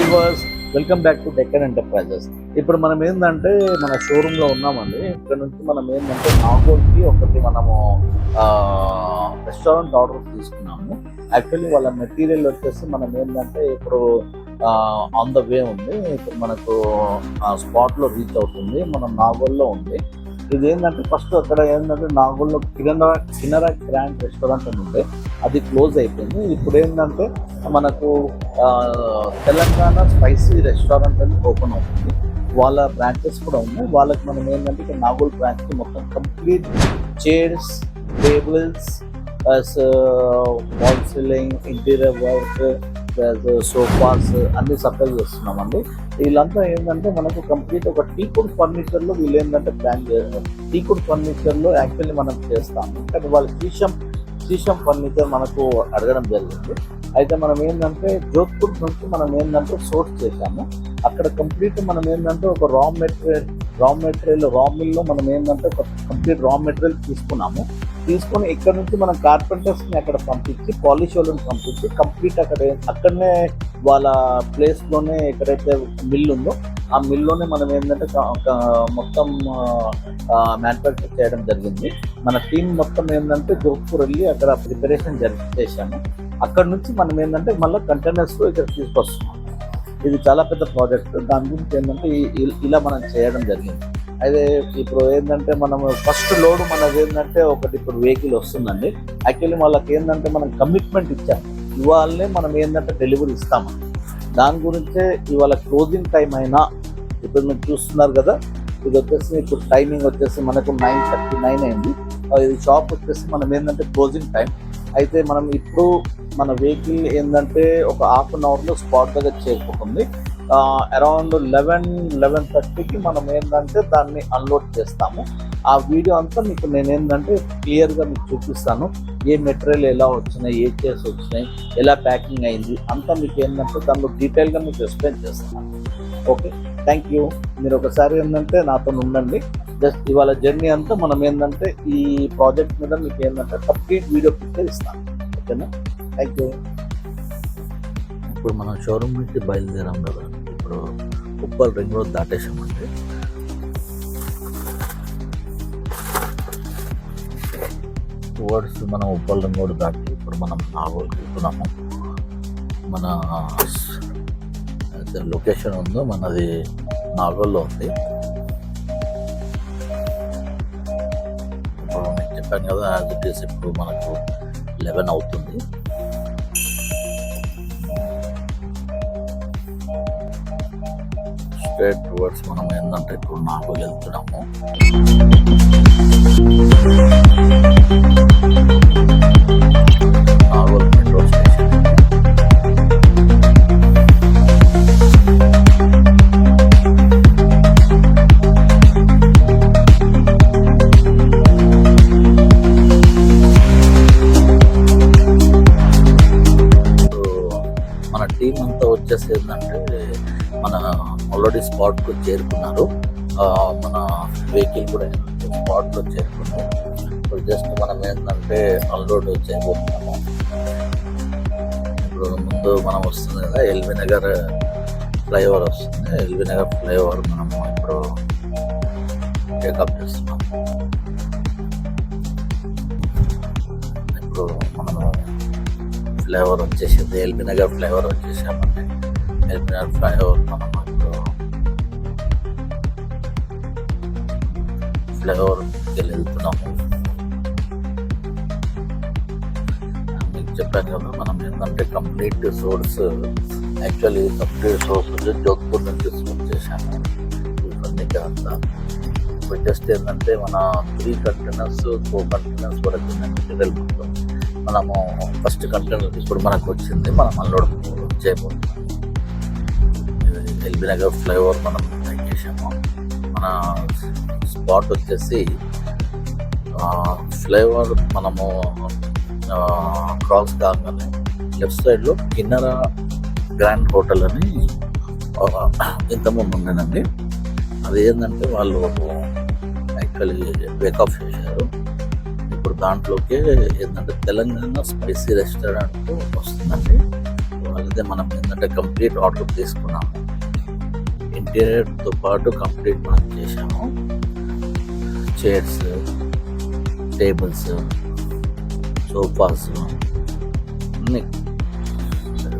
Viewers, welcome back to Deccan enterprises. ఇప్పుడు మనం ఏంటంటే మన షోరూంలో ఉన్నామండి. ఇక్కడ నుంచి మనం ఏంటంటే నాగోల్కి ఒకటి మనము రెస్టారెంట్ ఆర్డర్ తీసుకున్నాము. యాక్చువల్లీ వాళ్ళ మెటీరియల్ వచ్చేసి మనం ఏంటంటే ఇప్పుడు ఆన్ ద వే ఉంది. ఇప్పుడు మనకు స్పాట్లో రీచ్ అవుతుంది. మనం నాగోల్లో ఉంది. ఇది ఏంటంటే ఫస్ట్ అక్కడ ఏంటంటే నాగోల్లో కినరా గ్రాండ్ రెస్టారెంట్ అని ఉంటే అది క్లోజ్ అయిపోయింది. ఇప్పుడు ఏంటంటే మనకు తెలంగాణ స్పైసీ రెస్టారెంట్ అని ఓపెన్ అవుతుంది. వాళ్ళ బ్రాంచెస్ కూడా ఉన్నాయి. వాళ్ళకి మనం ఏంటంటే ఇక్కడ నాగోల్ బ్రాంచ్కి మొత్తం complete chairs, tables, wall ceiling, interior work, sofas అన్ని సప్లై చేస్తున్నామండి. వీళ్ళంతా ఏంటంటే మనకు కంప్లీట్ ఒక టీకుడ్ ఫర్నిచర్లో వీళ్ళు ఏంటంటే ప్లాన్ చేస్తారు. టీకుడ్ ఫర్నిచర్లో యాక్చువల్లీ మనం చేస్తాము, కానీ వాళ్ళు శీషం ఫర్నిచర్ మనకు అడగడం జరిగింది. అయితే మనం ఏంటంటే జోధ్పూర్ నుంచి మనం ఏంటంటే సోర్స్ చేశాము. అక్కడ కంప్లీట్ మనం ఏంటంటే ఒక రా మిల్లో మనం ఏంటంటే ఒక కంప్లీట్ రా మెటీరియల్ తీసుకొని ఇక్కడ నుంచి మనం కార్పెంటర్స్ని అక్కడ పంపించి, పాలిష్ వాళ్ళని పంపించి కంప్లీట్ అక్కడనే వాళ్ళ ప్లేస్లోనే ఎక్కడైతే మిల్ ఉందో ఆ మిల్లోనే మనం ఏంటంటే మొత్తం మ్యానుఫ్యాక్చర్ చేయడం జరిగింది. మన టీం మొత్తం ఏంటంటే జోధ్పూర్ వెళ్ళి అక్కడ ప్రిపరేషన్ చేశాము. అక్కడ నుంచి మనం ఏంటంటే మళ్ళీ కంటైనర్స్లో ఇక్కడ తీసుకొస్తున్నాం. ఇది చాలా పెద్ద ప్రాజెక్ట్. దాని గురించి ఏంటంటే ఇలా మనం చేయడం జరిగింది. అయితే ఇప్పుడు ఏంటంటే మనం ఫస్ట్ లోడ్ మనది ఏంటంటే ఒకటి ఇప్పుడు వెహికల్ వస్తుందండి. యాక్చువల్లీ వాళ్ళకి ఏంటంటే మనం కమిట్మెంట్ ఇచ్చాము, ఇవాళనే మనం ఏంటంటే డెలివరీ ఇస్తాము. దాని గురించే ఇవాళ క్లోజింగ్ టైం అయినా ఇప్పుడు మీరు చూస్తున్నారు కదా, ఇది వచ్చేసి ఇప్పుడు టైమింగ్ వచ్చేసి మనకు 9:39 అయింది. ఇది షాప్ వచ్చేసి మనం ఏంటంటే క్లోజింగ్ టైం. అయితే మనం ఇప్పుడు మన వెహికల్ ఏంటంటే ఒక హాఫ్ అన్ అవర్లో స్పాట్ దగ్గర చేరుకుంటుంది. అరౌండ్ 11:30కి మనం ఏంటంటే దాన్ని అన్లోడ్ చేస్తాము. ఆ వీడియో అంతా మీకు నేను ఏంటంటే క్లియర్గా మీకు చూపిస్తాను. ఏ మెటీరియల్ ఎలా వచ్చినాయి, ఏ చైర్స్ వచ్చినాయి, ఎలా ప్యాకింగ్ అయింది అంతా మీకు ఏంటంటే దానిలో డీటెయిల్గా మీకు ఎక్స్ప్లెయిన్ చేస్తాను. Okay, thank you. మీరు ఒకసారి ఏంటంటే నాతో ఉండండి. జస్ట్ ఇవాళ జర్నీ అంతా మనం ఏంటంటే ఈ ప్రాజెక్ట్ మీద మీకు ఏంటంటే కంప్లీట్ వీడియో పిక్చర్ ఇస్తాను. ఓకేనా, థ్యాంక్ యూ. ఇప్పుడు మనం షోరూమ్ నుంచి బయలుదేరాం కదా, ఇప్పుడు ఉప్పల్ రింగ్ రోడ్ దాటేసామండి. టువర్డ్స్ మనం ఉప్పల్ రింగ్ రోడ్ దాటి ఇప్పుడు మనం నాగోల్కి వెళ్తున్నాము. మన లొకేషన్ ఉందో మనది నాగోల్లో ఉంది. ఇప్పుడు మీకు చెప్పాను కదా, యాజ్ ఇట్ ఈస్ ఇప్పుడు మనకు 11 అవుతుంది. స్ట్రేట్ టువర్డ్స్ మనం ఏంటంటే ఇప్పుడు నాగోల్ వెళ్తున్నాము. Nagole metro station. మన టీం అంతా వచ్చేసి ఏంటంటే మన ఆల్రెడీ స్పాట్కు చేరుకున్నారు. మన వెహికల్ కూడా స్పాట్లో చేరుకున్నాం. ఇప్పుడు జస్ట్ మనం ఏంటంటే అన్లోడ్ చేయబోతున్నాము. ఇప్పుడు ముందు మనం వస్తుంది కదా ఎల్బీ నగర్ ఫ్లైఓవర్ వస్తుంది. ఎల్బీ నగర్ ఫ్లైఓవర్ మనం ఇప్పుడు టేకప్ చేస్తున్నాం. ఇప్పుడు మనము ఫ్లైఓవర్ వచ్చేసింది, ఎల్బీ నగర్ ఫ్లైఓవర్ వచ్చేసామండి. ఎల్బీ నగర్ ఫ్లైఓవర్ మనం ఇప్పుడు ఫ్లైఓవర్కి వెళ్తున్నాము. మీకు చెప్పాను కదా, మనం ఏంటంటే కంప్లీట్ సోర్స్ వచ్చి జోధ్పూర్ నుంచి సోర్స్ చేశాము. ఫర్నిచర్ అంతా ఇప్పుడు జస్ట్ ఏంటంటే మన 3 కంటైనర్స్ 4 కంటైనర్స్ వరకు మెటీరియల్ మొత్తం మనము ఫస్ట్ కంటైనర్ ఇప్పుడు మనకు వచ్చింది. మనం అన్లోడ్ చేయబోతున్నాము. ఎల్బీ నగర్ ఫ్లైఓవర్ మనం ట్రై చేసాము. మన స్పాట్ వచ్చేసి ఫ్లైఓవర్ మనము క్రాస్ కాగానే లెఫ్ట్ సైడ్లో కిన్నరా గ్రాండ్ హోటల్ అని ఇంతకుముందు ఉండేనండి. అది ఏంటంటే వాళ్ళు యాక్చువల్లీ బ్రేక్అప్ చేశారు. ఇప్పుడు దాంట్లోకి ఏంటంటే తెలంగాణ స్పైసీ రెస్టారెంట్ వస్తుందండి. వాళ్ళ అదే మనం ఏంటంటే కంప్లీట్ ఆర్డర్ తీసుకున్నాము. ఇంటీరియర్తో పాటు కంప్లీట్ మనం చేసాము. చైర్స్, టేబుల్స్, సోఫాస్ అన్నీ.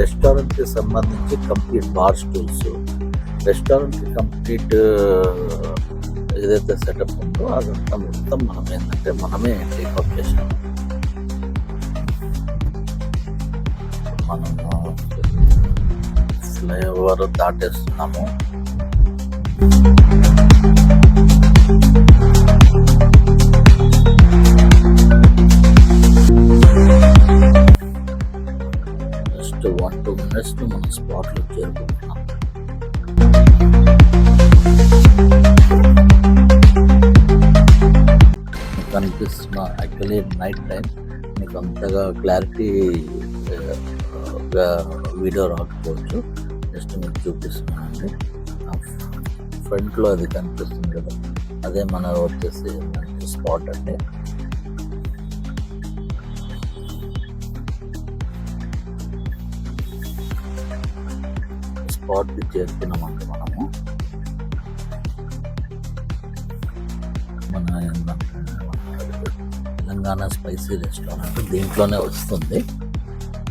రెస్టారెంట్కి సంబంధించి కంప్లీట్ బార్ స్టూల్స్, రెస్టారెంట్కి కంప్లీట్ ఏదైతే సెటప్ ఉందో అదంతా మొత్తం మనం ఏంటంటే మనమే టేకప్ చేసాము. మనము ఫ్లైఓవర్ దాటేస్తున్నాము. జస్ట్ 1-2 minutes మనం స్పాట్లో చేరుకుంటున్నాం. కనిపిస్తున్న యాక్చువల్లీ నైట్ టైం మీకు అంతగా క్లారిటీ వీడియో రాకపోవచ్చు. జస్ట్ మీకు చూపిస్తున్నానండి. ఫ్రంట్లో అది కనిపిస్తుంది కదా, అదే మన వచ్చేసి స్పాట్ అండి. స్పాట్కి చేరుకున్నామంటే మనము మన తెలంగాణ స్పైసీ రెస్టారెంట్ దీంట్లోనే వస్తుంది.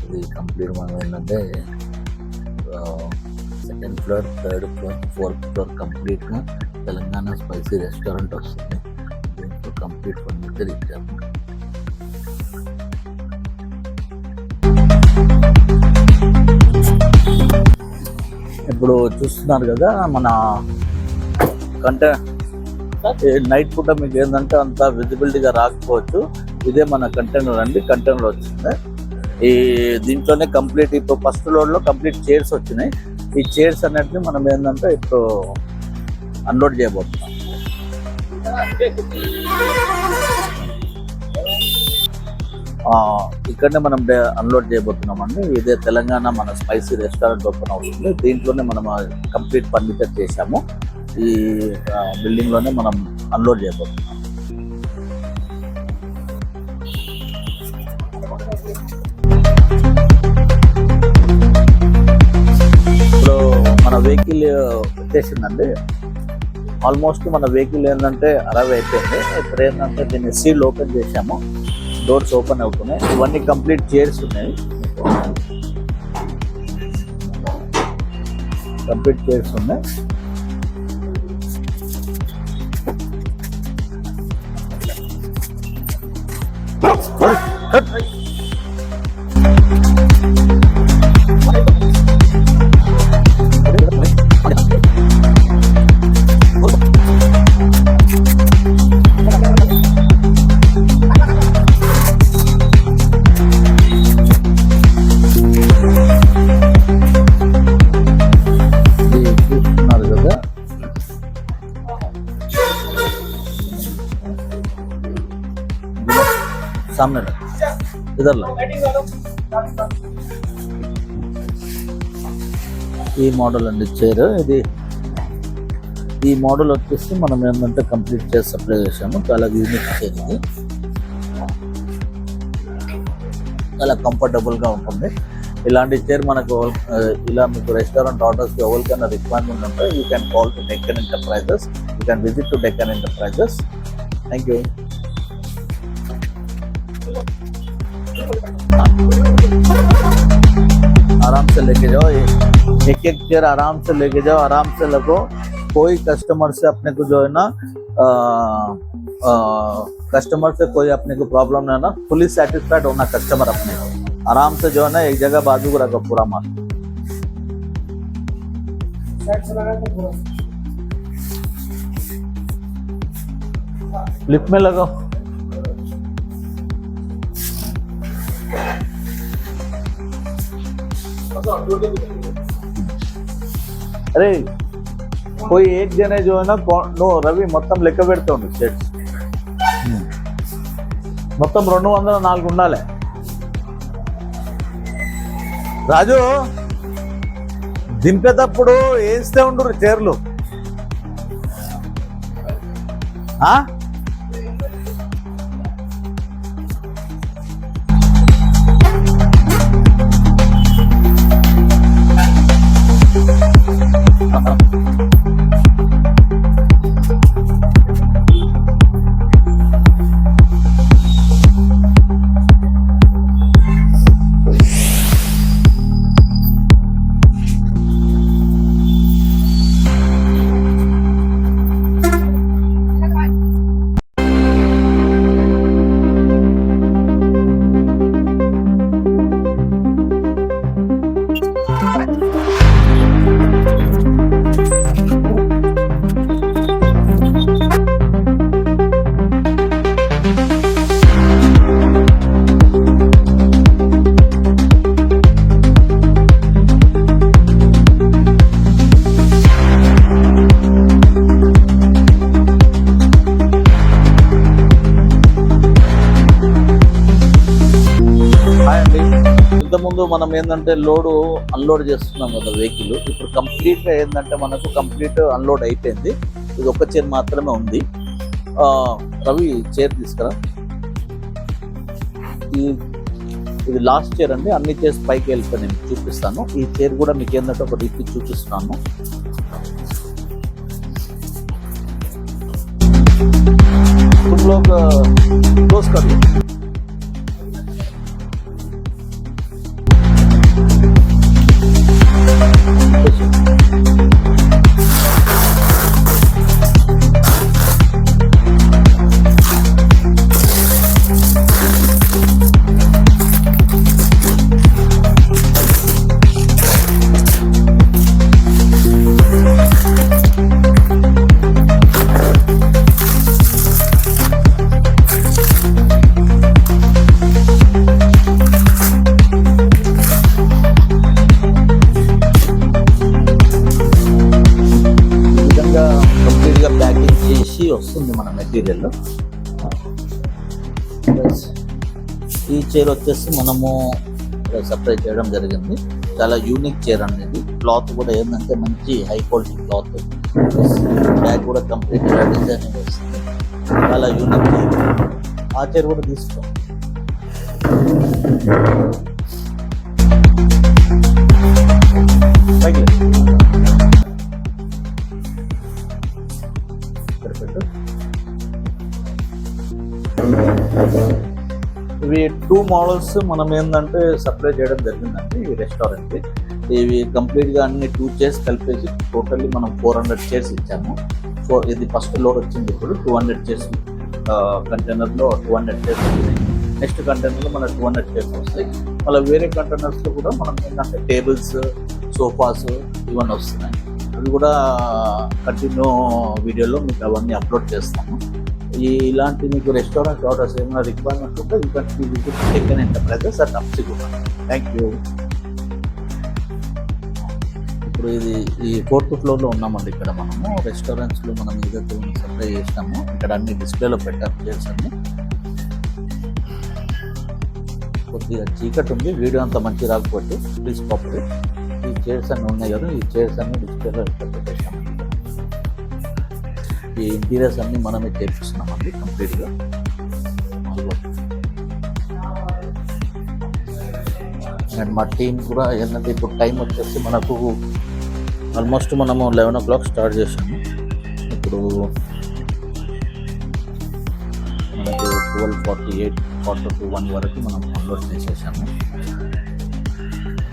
ఇది కంప్లీట్ మనం ఏంటంటే 2nd floor, 3rd floor, 4th floor కంప్లీట్గా తెలంగాణ స్పైసీ రెస్టారెంట్ వస్తుంది. దీంట్లో కంప్లీట్ ఫర్నిచర్ ఇచ్చాము. ఇప్పుడు చూస్తున్నారు కదా మన నైట్ పూట మీకు ఏంటంటే అంత విజిబిలిటీగా రాకపోవచ్చు. ఇదే మన కంటైనర్ అండి. కంటైనర్ వచ్చింది. ఈ దీంట్లోనే కంప్లీట్ ఇప్పుడు ఫస్ట్ ఫ్లోర్లో కంప్లీట్ చైర్స్ వచ్చినాయి. ఈ చైర్స్ అన్నిటిని మనం ఏంటంటే ఇప్పుడు అన్లోడ్ చేయబోతున్నాం. ఇక్కడనే మనం అన్లోడ్ చేయబోతున్నామండి. ఇదే తెలంగాణ మన స్పైసీ రెస్టారెంట్ ఓపెన్ అవుతుంది. దీంట్లోనే మనం కంప్లీట్ ఫర్నిచర్ చేసాము. ఈ బిల్డింగ్లోనే మనం అన్లోడ్ చేయబోతున్నాం. ఇప్పుడు మన వెహికల్ వచ్చేసిందండి. ఆల్మోస్ట్ మన వెహికల్ ఏంటంటే అరైవ్ అయిపోయింది. ఇప్పుడు ఏంటంటే దీన్ని సీల్ ఓపెన్ చేసాము. డోర్స్ ఓపెన్ అవుతున్నాయి. ఇవన్నీ కంప్లీట్ చైర్స్ ఉన్నాయి. కంప్లీట్ చైర్స్ ఉన్నాయి. सामने इधर ला ఈ మోడల్ అండి చైర్. ఇది ఈ మోడల్ వచ్చేసి మనం ఏంటంటే కంప్లీట్ చేసి సప్లై చేసాము. చాలా యూనిక్ చైర్. ఇది చాలా కంఫర్టబుల్గా ఉంటుంది. ఇలాంటి చైర్ మనకు ఇలా మీకు రెస్టారెంట్ ఆర్డర్స్కి ఎవరికైనా రిక్వైర్మెంట్ ఉంటే you can call to Deccan enterprises. You can visit to Deccan enterprises. Thank you. आराम से लेके जाओ. एक एक चेयर आराम से लेके जाओ. आराम से लगो. कोई कस्टमर से अपने को जो है ना कस्टमर से कोई अपने को प्रॉब्लम नहीं है ना. फुली सेटिस्फाइड होना कस्टमर अपने. आराम से जो है ना एक जगह बाजू को रखो पूरा माल. लिफ्ट में लगाओ. अरे कोई एक जने जो है ना नो रवि మొత్తం లెక్క పెడుతోంది. సెట్స్ మొత్తం 204 ఉండాలి. రాజు దింపేటప్పుడు వేస్తే ఉండరు చైర్లు. ఇంతకుముందు మనం ఏంటంటే లోడ్ అన్లోడ్ చేస్తున్నాం కదా వెహికల్, ఇప్పుడు కంప్లీట్గా ఏంటంటే మనకు కంప్లీట్ అన్లోడ్ అయిపోయింది. ఇది ఒక చైర్ మాత్రమే ఉంది. రవి చైర్ తీసుకురా. ఇది లాస్ట్ చైర్ అండి. అన్ని చైర్స్ పైకి వెళ్ళిపోయి నేను చూపిస్తాను. ఈ చైర్ కూడా మీకు ఏంటంటే ఒక రీతి చూపిస్తున్నాను. तुम लोग क्लोज कर लो. వస్తుంది మన మెటీరియల్. ఈ చైర్ వచ్చేసి మనము సప్లై చేయడం జరిగింది. చాలా యూనిక్ చైర్ అనేది. క్లాత్ కూడా ఏంటంటే మంచి హై క్వాలిటీ క్లాత్. బ్యాగ్ కూడా కంప్లీట్గా డిజైనింగ్ వస్తుంది. చాలా యూనిక్ చైర్. ఆ చైర్ కూడా తీసుకో. ఇవి 2 మోడల్స్ మనం ఏంటంటే సప్లై చేయడం జరిగిందండి ఈ రెస్టారెంట్కి. ఇవి కంప్లీట్గా అన్ని 2 చైర్స్ కలిపేసి టోటల్లీ మనం 400 చైర్స్ ఇచ్చాము. ఇది ఫస్ట్ లోడ్ వచ్చింది. ఇప్పుడు 200 చైర్స్ కంటైనర్లో 200 చైర్స్ వస్తాయి. నెక్స్ట్ కంటైనర్లో మన 200 చైర్స్ వస్తాయి. మళ్ళీ వేరే కంటైనర్స్లో కూడా మనం ఏంటంటే టేబుల్స్, సోఫాస్ ఇవన్నీ వస్తున్నాయి. అవి కూడా కంటిన్యూ వీడియోలో మీకు అవన్నీ అప్లోడ్ చేస్తాము. ఇలాంటి మీకు రెస్టారెంట్ ఆర్డర్స్ ఏమైనా రిక్వైర్మెంట్ ఉంటే you can visit Tekkan enterprises at Habsiguda. Thank you. ఇప్పుడు ఇది ఈ 4th ఫ్లోర్లో ఉన్నామండి. ఇక్కడ మనము రెస్టారెంట్స్లో మనం ఏదైతే సప్లై చేసినామో ఇక్కడ అన్ని డిస్ప్లేలో పెట్టాము చైర్స్ అన్ని. కొద్దిగా చీకటి ఉంది, వీడియో అంతా మంచి రాకపోతే ప్లీజ్ కాపరేట్. ఈ చైర్స్ అన్నీ ఉన్నాయి కదా, ఈ చైర్స్ అన్ని డిస్ప్లేలో పెట్టేసాము. ఈ ఇంటీరియర్స్ అన్ని మనమే చేపిస్తున్నామండి కంప్లీట్గా. అండ్ మా టీం కూడా ఏంటంటే ఇప్పుడు టైం వచ్చేసి మనకు ఆల్మోస్ట్ మనము 11 o'clock స్టార్ట్ చేసాము. ఇప్పుడు మనకు 12:48, 1 వరకు మనం అన్లోడ్ చేసేసాము.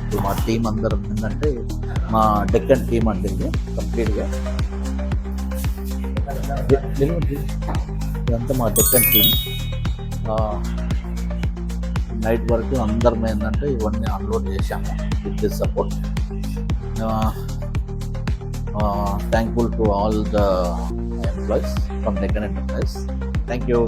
ఇప్పుడు మా టీం అందరం ఏంటంటే మా డెక్కన్ టీం అంటే ఇది కంప్లీట్గా ఇదంతా మా డెక్కన్ టీం. నైట్ వరకు అందరం ఏంటంటే ఇవన్నీ అన్లోడ్ చేశాము with this support. Thankful to all the employees from Deccan enterprise. Thank you.